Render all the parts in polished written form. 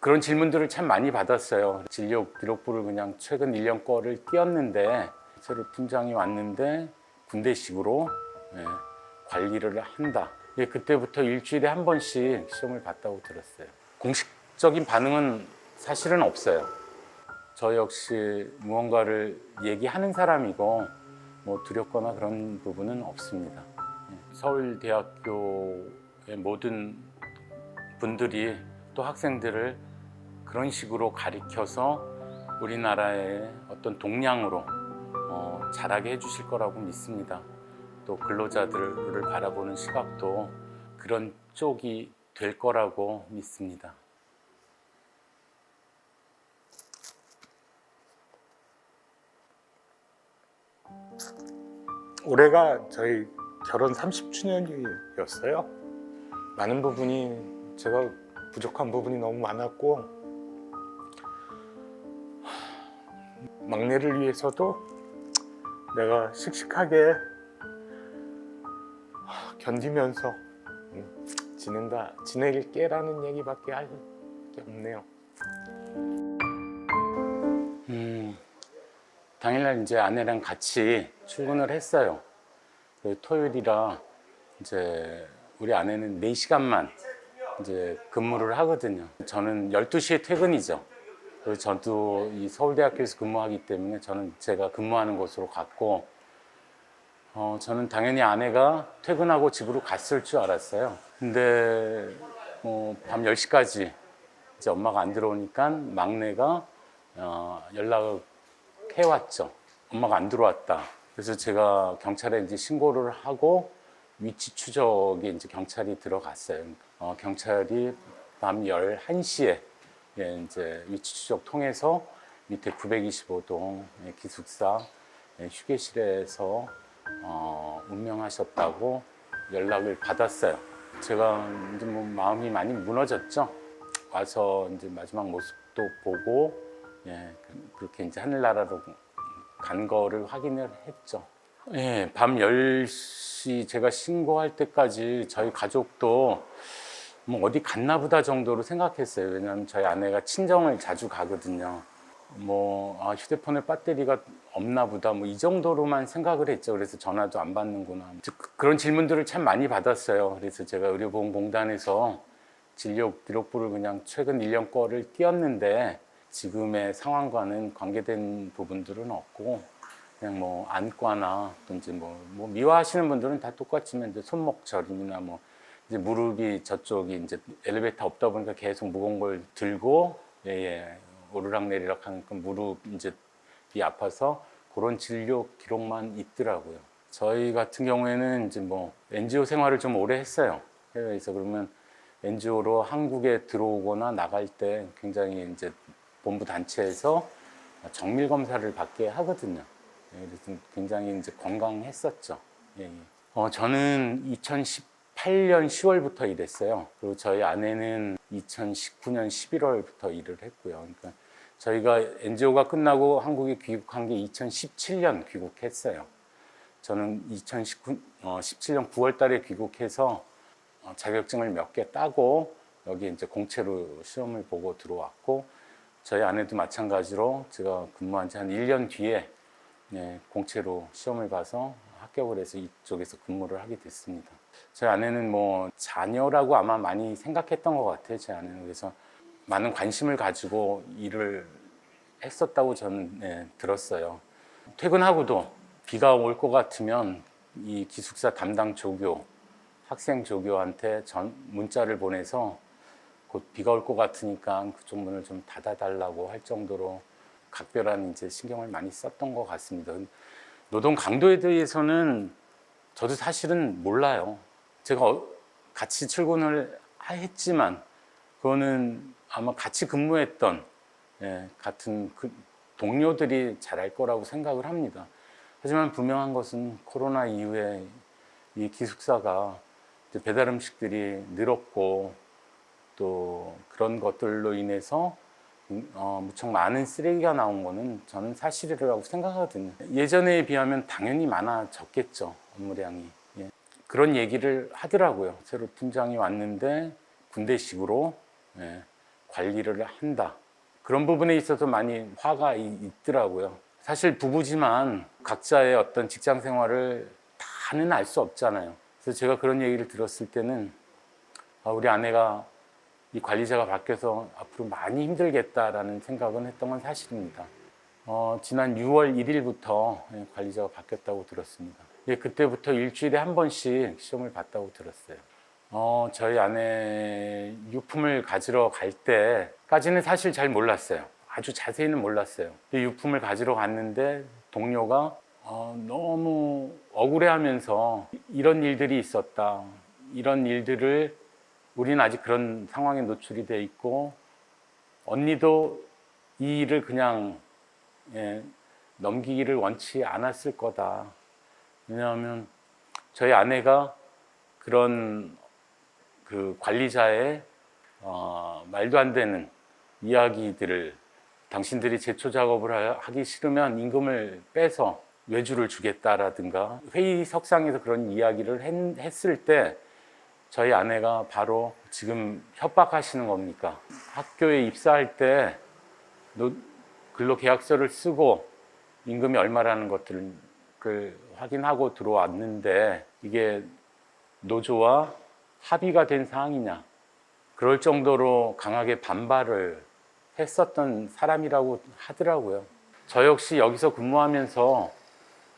그런 질문들을 참 많이 받았어요. 진료 기록부를 그냥 최근 1년 거를 띄었는데 새로 팀장이 왔는데 군대식으로 관리를 한다. 그때부터 일주일에 한 번씩 시험을 봤다고 들었어요. 공식적인 반응은 사실은 없어요. 저 역시 무언가를 얘기하는 사람이고 뭐 두렵거나 그런 부분은 없습니다. 서울대학교의 모든 분들이 또 학생들을 그런 식으로 가리켜서 우리나라의 어떤 동량으로 자라게 해주실 거라고 믿습니다. 또 근로자들을 바라보는 시각도 그런 쪽이 될 거라고 믿습니다. 올해가 저희 결혼 30주년이었어요. 많은 부분이 제가 부족한 부분이 너무 많았고 막내를 위해서도 내가 씩씩하게 견디면서 지낼게라는 얘기밖에 할 게 없네요. 당일날 이제 아내랑 같이 출근을 했어요. 토요일이라 이제 우리 아내는 4시간만 이제 근무를 하거든요. 저는 12시에 퇴근이죠. 그래서 저도 이 서울대학교에서 근무하기 때문에 저는 제가 근무하는 곳으로 갔고, 저는 당연히 아내가 퇴근하고 집으로 갔을 줄 알았어요. 근데 밤 10시까지 이제 엄마가 안 들어오니까 막내가 연락을 해왔죠. 엄마가 안 들어왔다. 그래서 제가 경찰에 이제 신고를 하고 위치 추적에 이제 경찰이 들어갔어요. 경찰이 밤 11시에 이제 위치 추적 통해서 밑에 925동 기숙사 휴게실에서 운명하셨다고 연락을 받았어요. 제가 이제 뭐 마음이 많이 무너졌죠. 와서 이제 마지막 모습도 보고 그렇게 이제 하늘나라로 간 거를 확인을 했죠. 밤 10시 제가 신고할 때까지 저희 가족도 뭐 어디 갔나 보다 정도로 생각했어요. 왜냐하면 저희 아내가 친정을 자주 가거든요. 휴대폰에 배터리가 없나 보다 이 정도로만 생각을 했죠. 그래서 전화도 안 받는구나. 그런 질문들을 참 많이 받았어요. 그래서 제가 의료보험공단에서 진료 기록부를 그냥 최근 1년 거를 띄었는데 지금의 상황과는 관계된 부분들은 없고 그냥 안과나 또 이제 미화하시는 분들은 다 똑같지만 이제 손목 저림이나 이제 무릎이 저쪽이 이제 엘리베이터 없다 보니까 계속 무거운 걸 들고 오르락내리락 하니까 무릎 이제 이 아파서 그런 진료 기록만 있더라고요. 저희 같은 경우에는 이제 NGO 생활을 좀 오래 했어요. 해외에서. 그러면 NGO로 한국에 들어오거나 나갈 때 굉장히 이제 본부 단체에서 정밀 검사를 받게 하거든요. 그래서 굉장히 이제 건강했었죠. 저는 2018년 10월부터 일했어요. 그리고 저희 아내는 2019년 11월부터 일을 했고요. 그러니까 저희가 NGO가 끝나고 한국에 귀국한 게 2017년 귀국했어요. 저는 2017년 9월 달에 귀국해서 자격증을 몇 개 따고 여기 이제 공채로 시험을 보고 들어왔고, 저희 아내도 마찬가지로 제가 근무한 지 한 1년 뒤에 공채로 시험을 봐서 합격을 해서 이쪽에서 근무를 하게 됐습니다. 저희 아내는 자녀라고 아마 많이 생각했던 것 같아요. 제 아내는. 그래서 많은 관심을 가지고 일을 했었다고 저는 들었어요. 퇴근하고도 비가 올 것 같으면 이 기숙사 담당 조교, 학생 조교한테 문자를 보내서 곧 비가 올 것 같으니까 그쪽 문을 좀 닫아달라고 할 정도로 각별한 이제 신경을 많이 썼던 것 같습니다. 노동 강도에 대해서는 저도 사실은 몰라요. 제가 같이 출근을 했지만 그거는 아마 같이 근무했던 같은 동료들이 잘할 거라고 생각을 합니다. 하지만 분명한 것은 코로나 이후에 이 기숙사가 배달 음식들이 늘었고 또 그런 것들로 인해서 무척 많은 쓰레기가 나온 거는 저는 사실이라고 생각하거든요. 예전에 비하면 당연히 많아졌겠죠, 업무량이. 그런 얘기를 하더라고요. 새로 팀장이 왔는데 군대식으로 관리를 한다. 그런 부분에 있어서 많이 화가 있더라고요. 사실 부부지만 각자의 어떤 직장 생활을 다는 알 수 없잖아요. 그래서 제가 그런 얘기를 들었을 때는 우리 아내가 이 관리자가 바뀌어서 앞으로 많이 힘들겠다라는 생각은 했던 건 사실입니다. 지난 6월 1일부터 관리자가 바뀌었다고 들었습니다. 그때부터 일주일에 한 번씩 시험을 봤다고 들었어요. 저희 아내 유품을 가지러 갈 때까지는 사실 잘 몰랐어요. 아주 자세히는 몰랐어요. 유품을 가지러 갔는데 동료가 너무 억울해하면서 이런 일들이 있었다. 이런 일들을 우리는 아직 그런 상황에 노출이 돼 있고 언니도 이 일을 그냥 넘기기를 원치 않았을 거다. 왜냐하면 저희 아내가 그런 그 관리자의 말도 안 되는 이야기들을 당신들이 제초 작업을 하기 싫으면 임금을 빼서 외주를 주겠다라든가 회의석상에서 그런 이야기를 했을 때 저희 아내가 바로 지금 협박하시는 겁니까? 학교에 입사할 때 근로계약서를 쓰고 임금이 얼마라는 것들을 확인하고 들어왔는데 이게 노조와 합의가 된 사항이냐, 그럴 정도로 강하게 반발을 했었던 사람이라고 하더라고요. 저 역시 여기서 근무하면서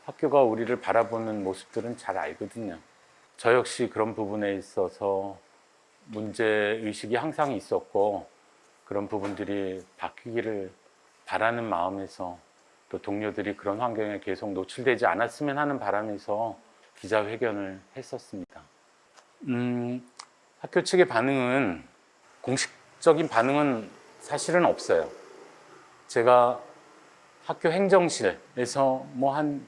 학교가 우리를 바라보는 모습들은 잘 알거든요. 저 역시 그런 부분에 있어서 문제의식이 항상 있었고 그런 부분들이 바뀌기를 바라는 마음에서 또 동료들이 그런 환경에 계속 노출되지 않았으면 하는 바람에서 기자회견을 했었습니다. 학교 측의 반응은 공식적인 반응은 사실은 없어요. 제가 학교 행정실에서 한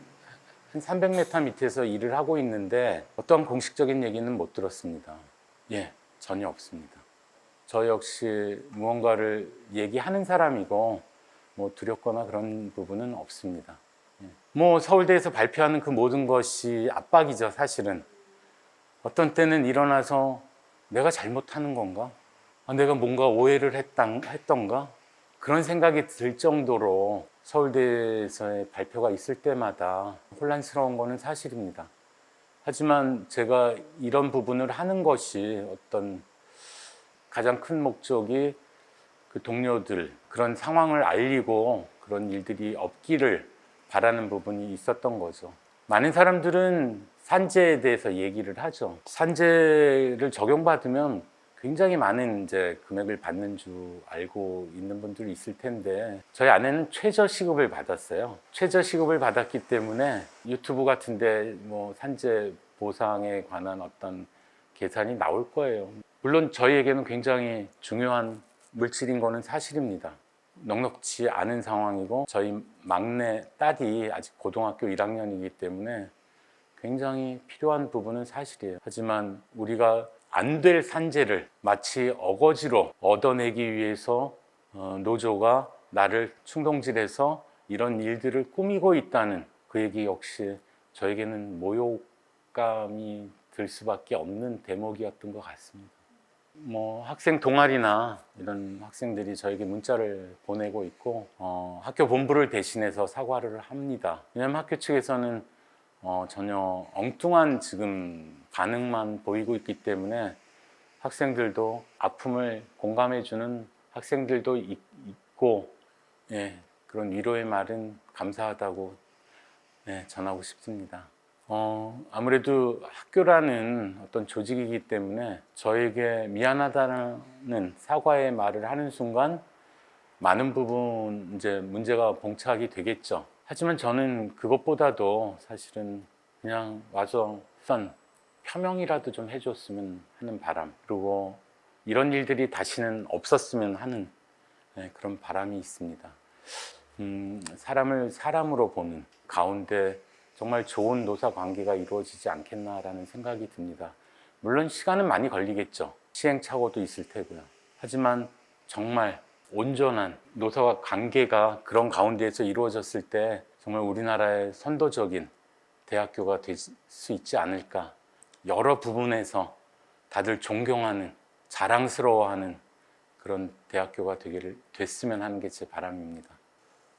300m 밑에서 일을 하고 있는데 어떠한 공식적인 얘기는 못 들었습니다. 전혀 없습니다. 저 역시 무언가를 얘기하는 사람이고 두렵거나 그런 부분은 없습니다. 서울대에서 발표하는 그 모든 것이 압박이죠, 사실은. 어떤 때는 일어나서 내가 잘못하는 건가? 내가 뭔가 오해를 했던가? 그런 생각이 들 정도로 서울대에서의 발표가 있을 때마다 혼란스러운 거는 사실입니다. 하지만 제가 이런 부분을 하는 것이 어떤 가장 큰 목적이 그 동료들, 그런 상황을 알리고 그런 일들이 없기를 바라는 부분이 있었던 거죠. 많은 사람들은 산재에 대해서 얘기를 하죠. 산재를 적용받으면 굉장히 많은 이제 금액을 받는 줄 알고 있는 분들이 있을 텐데 저희 아내는 최저시급을 받았어요. 최저시급을 받았기 때문에 유튜브 같은데 산재 보상에 관한 어떤 계산이 나올 거예요. 물론 저희에게는 굉장히 중요한 물질인 거는 사실입니다. 넉넉지 않은 상황이고 저희 막내 딸이 아직 고등학교 1학년이기 때문에 굉장히 필요한 부분은 사실이에요. 하지만 우리가 안 될 산재를 마치 어거지로 얻어내기 위해서 노조가 나를 충동질해서 이런 일들을 꾸미고 있다는 그 얘기 역시 저에게는 모욕감이 들 수밖에 없는 대목이었던 것 같습니다. 학생 동아리나 이런 학생들이 저에게 문자를 보내고 있고 학교 본부를 대신해서 사과를 합니다. 왜냐하면 학교 측에서는 전혀 엉뚱한 지금 반응만 보이고 있기 때문에 학생들도 아픔을 공감해주는 학생들도 있고 그런 위로의 말은 감사하다고 전하고 싶습니다. 아무래도 학교라는 어떤 조직이기 때문에 저에게 미안하다는 사과의 말을 하는 순간 많은 부분 이제 문제가 봉착이 되겠죠. 하지만 저는 그것보다도 사실은 그냥 와서 표명이라도 좀 해줬으면 하는 바람, 그리고 이런 일들이 다시는 없었으면 하는 그런 바람이 있습니다. 사람을 사람으로 보는 가운데 정말 좋은 노사 관계가 이루어지지 않겠나라는 생각이 듭니다. 물론 시간은 많이 걸리겠죠. 시행착오도 있을 테고요. 하지만 정말 온전한 노사 관계가 그런 가운데에서 이루어졌을 때 정말 우리나라의 선도적인 대학교가 될 수 있지 않을까. 여러 부분에서 다들 존경하는, 자랑스러워하는 그런 대학교가 됐으면 하는 게 제 바람입니다.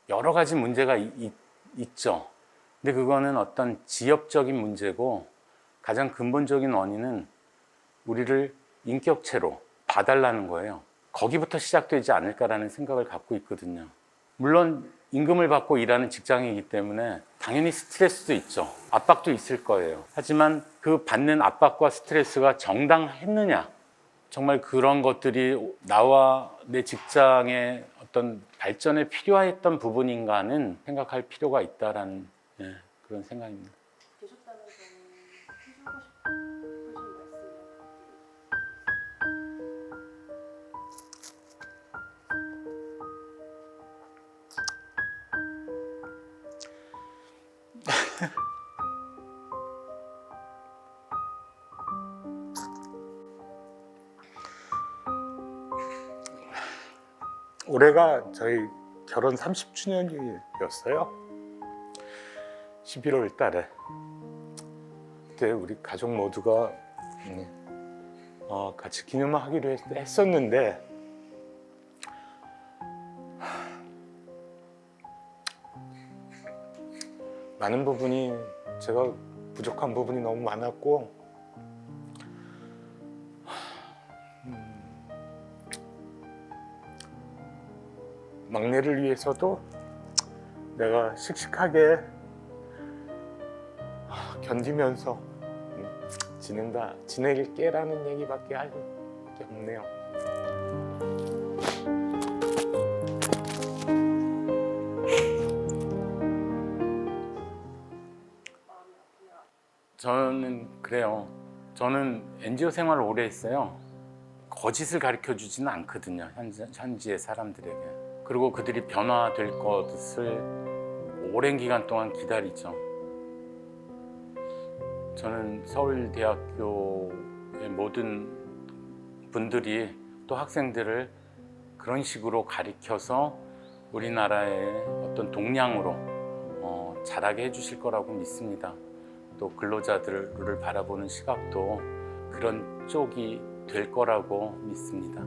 여러 가지 문제가 있죠. 근데 그거는 어떤 지역적인 문제고 가장 근본적인 원인은 우리를 인격체로 봐달라는 거예요. 거기부터 시작되지 않을까라는 생각을 갖고 있거든요. 물론 임금을 받고 일하는 직장이기 때문에 당연히 스트레스도 있죠. 압박도 있을 거예요. 하지만 그 받는 압박과 스트레스가 정당했느냐? 정말 그런 것들이 나와 내 직장의 어떤 발전에 필요했던 부분인가는 생각할 필요가 있다라는 그런 생각입니다. 계셨다면서 해주고 싶으신 말씀이 올해가 저희 결혼 30주년이었어요. 11월 달에. 그때 우리 가족 모두가 같이 기념을 하기로 했었는데 많은 부분이 제가 부족한 부분이 너무 많았고 막내를 위해서도 내가 씩씩하게 견디면서 지낼게라는 얘기밖에 할 게 없네요. 마음이 아프냐? 저는 그래요. 저는 NGO 생활을 오래 했어요. 거짓을 가르쳐 주지는 않거든요. 현지의 사람들에게. 그리고 그들이 변화될 것을 오랜 기간 동안 기다리죠. 저는 서울대학교의 모든 분들이 또 학생들을 그런 식으로 가르쳐서 우리나라의 어떤 동량으로 자라게 해주실 거라고 믿습니다. 또 근로자들을 바라보는 시각도 그런 쪽이 될 거라고 믿습니다.